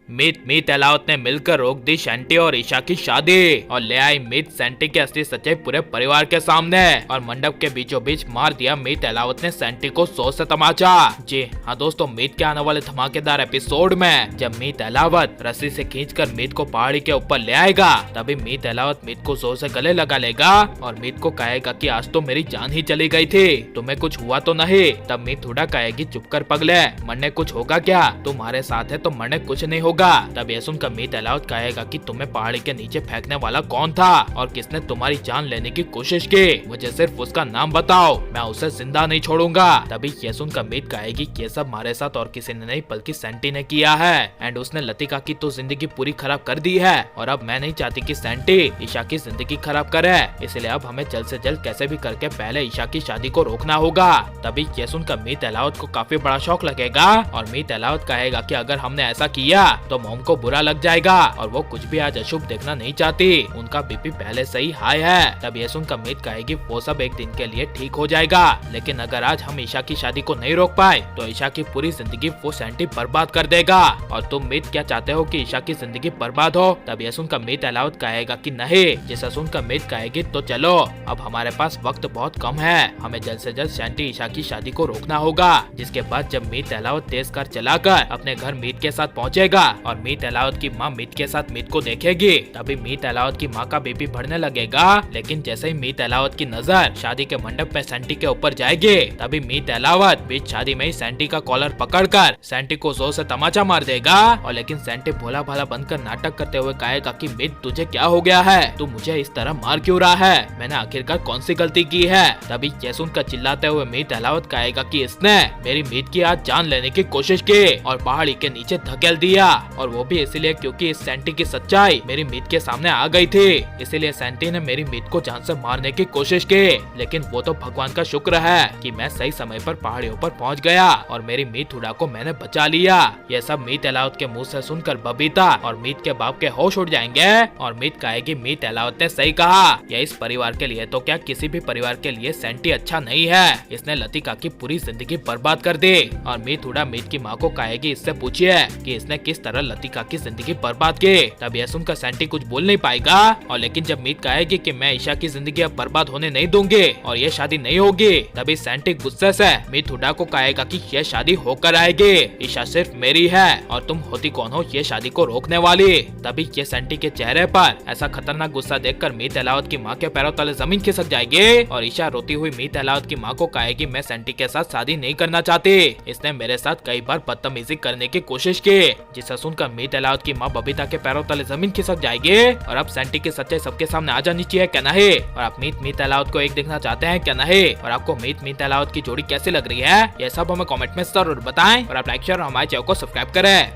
मीत अलाउत ने मिलकर रोक दी सेंटी और ईशा की शादी और ले आई मीत सेंटी की असली सच्चाई पूरे परिवार के सामने और मंडप के बीचों बीच मार दिया मीत अलाउत ने सेंटी को 100 से तमाचा। जी हाँ दोस्तों, मीत के आने वाले धमाकेदार एपिसोड में जब मीत अलाउत रस्सी से खींचकर मीत को पहाड़ी के ऊपर ले आएगा, तभी मीत अलाउत मीत को 100 से गले लगा लेगा और मीत को कहेगा कि आज तो मेरी जान ही चली गई थी, तुम्हें कुछ हुआ तो नहीं। तब मीत थोड़ा कहेगी चुप कर पगले, मरने कुछ होगा क्या, तुम्हारे साथ है तो मरने कुछ नहीं होगा। तब ये सुनकर मीत अलाउत कहेगा कि तुम्हें पहाड़ी के नीचे फेंकने वाला कौन था और किसने तुम्हारी जान लेने की कोशिश की, मुझे सिर्फ उसका नाम बताओ, मैं उसे जिंदा नहीं छोड़ूंगा। तभी ये सुनकर मीत कहेगी कि ये सब हमारे साथ और किसी ने नहीं बल्कि सेंटी ने किया है एंड उसने लतिका की तो जिंदगी पूरी खराब कर दी है और अब मैं नहीं चाहती कि सेंटी ईशा की जिंदगी खराब करे, इसलिए अब हमें जल्द से जल्द कैसे भी करके पहले ईशा की शादी को रोकना होगा। तभी ये सुनकर मीत अलाउत को काफी बड़ा शौक लगेगा और मीत अलाउत कहेगा कि अगर हमने ऐसा किया तो मोम को बुरा लग जाएगा और वो कुछ भी आज अशुभ देखना नहीं चाहती, उनका बीपी पहले से ही हाई है। तब ये सुनकर मीत कहेगी वो सब एक दिन के लिए ठीक हो जाएगा, लेकिन अगर आज हम ईशा की शादी को नहीं रोक पाए तो ईशा की पूरी जिंदगी वो सेंटी बर्बाद कर देगा। और तुम मीत क्या चाहते हो कि ईशा की जिंदगी बर्बाद हो? तब ये सुनकर मीत अलाउत कहेगा कि नहीं। जिसे सुनकर मीत कहेगी तो चलो अब हमारे पास वक्त बहुत कम है, हमें जल्द से जल्द सेंटी ईशा की शादी को रोकना होगा। जिसके बाद जब मीत अलाउत तेज कार चलाकर अपने घर मीत के साथ पहुंचेगा और मीत अलाउत की माँ मीत के साथ मीत को देखेगी, तभी मीत अलाउत की माँ का बीपी बढ़ने लगेगा। लेकिन जैसे ही मीत अलाउत की नजर शादी के मंडप में सेंटी के ऊपर जाएगी, तभी मीत अलाउत बीच शादी में ही सेंटी का कॉलर पकड़कर सेंटी को जोर से तमाचा मार देगा। और लेकिन सेंटी भोला भाला बनकर नाटक करते हुए कहेगा कि मीत तुझे क्या हो गया है, तू मुझे इस तरह मार क्यों रहा है, मैंने आखिरकार कौन सी गलती की है। तभी ये सुनकर चिल्लाते हुए मीत अलाउत कहेगा कि इसने मेरी मीत की आज जान लेने की कोशिश की और पहाड़ी के नीचे धकेल दिया, और वो भी इसलिए क्योंकि इस सेंटी की सच्चाई मेरी मीत के सामने आ गई थी, इसीलिए सेंटी ने मेरी मीत को जान से मारने की कोशिश की। लेकिन वो तो भगवान का शुक्र है कि मैं सही समय पर पहाड़ियों पर पहुंच गया और मेरी मीत हुडा को मैंने बचा लिया। ये सब मीत अलाउत के मुंह से सुनकर बबीता और मीत के बाप के होश उड़ जाएंगे और मीत कहेगी मीत अलाउत ने सही कहा, यह इस परिवार के लिए तो क्या किसी भी परिवार के लिए सेंटी अच्छा नहीं है, इसने लतिका की पूरी जिंदगी बर्बाद कर दी। और मीत हुडा मीत की माँ को कहेगी इससे पूछिए कि इसने किस तरह लतिका की जिंदगी बर्बाद की। तब यह सुनकर सेंटी कुछ बोल नहीं पाएगा और लेकिन जब मीत कहेगी कि मैं ईशा की जिंदगी अब बर्बाद होने नहीं दूंगी और ये शादी नहीं होगी, तभी सेंटी गुस्से से मीत हुडा को कहेगा कि ये शादी होकर आएगी, ईशा सिर्फ मेरी है और तुम होती कौन हो ये शादी को रोकने वाली। तभी ये सेंटी के चेहरे पर ऐसा खतरनाक गुस्सा देखकर मीत अलाउत की माँ के पैरों तले जमीन खिसक जाएगी और ईशा रोती हुई मीत अलाउत की माँ को कहेगी मैं सेंटी के साथ शादी नहीं करना चाहती, इसने मेरे साथ कई बार बदतमीजी करने की कोशिश की। जिसे सुनकर मीत अलाउत की माँ बबीता के पैरों तले जमीन खिसक जाएगी और अब सेंटी की सच्चाई सबके सामने आ जानी चाहिए क्या नहीं। और आप मीत अलाउत को एक देखना चाहते हैं क्या नहीं, और आपको मीत अलाउत की जोड़ी कैसी लग रही है, ये सब हमें कमेंट में जरूर बताएं और आप लाइक शेयर और हमारे चैनल को सब्सक्राइब करें।